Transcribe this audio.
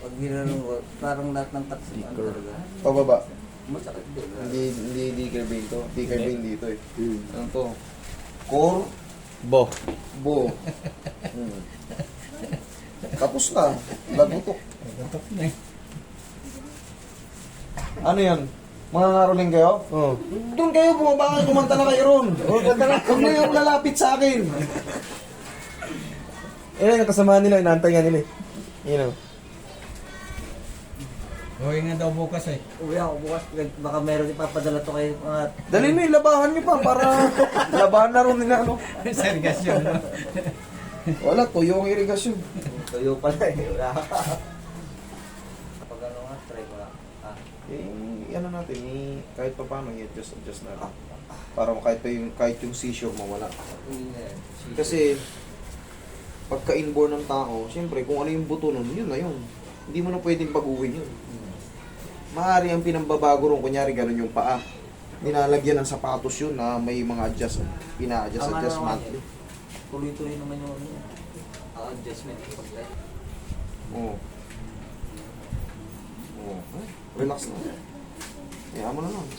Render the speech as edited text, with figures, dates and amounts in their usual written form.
Pag ginanong ko, parang lahat ng tax talaga. Pababa. Masakit din. Hindi curving to. Hindi curving dito eh. Ano to? Core, Bo. bo. Tapos na. Lagutok. Tutok na eh. Ano yan? Mga naroling kayo? Oo. Doon kayo, bumaba kayo, kumanta na kayo ron. Huwag na yung lalapit sa akin. Eh, nakasama nila, inaantay nga nila eh. Yun o. Uwi nga daw bukas eh. Uwi ako bukas, baka meron ipapadala to kayo mga... Dali na yung labahan nyo pa para labahan na ron nila. Ano? Sergasyon, no? Wala, tuyo ang irigasyon. Tuyo pala eh. Wala. Kapag ano nga, try ko lang. Ano natin, kahit pa paano, i-adjust natin. Para kahit yung seizure mawala. Kasi, pagka inborn ng tao, siyempre, kung ano yung buto nun, yun na yun. Hindi mo na pwedeng baguhin yun. Maaari ang pinambabago ron, kunyari ganun yung paa. Nilalagyan ng sapatos yun na may mga pina-adjust monthly. Tuloy-tuloy naman yung ano yan. Adjustment. Oo. Oo. Relax na. Kaya mo na lang.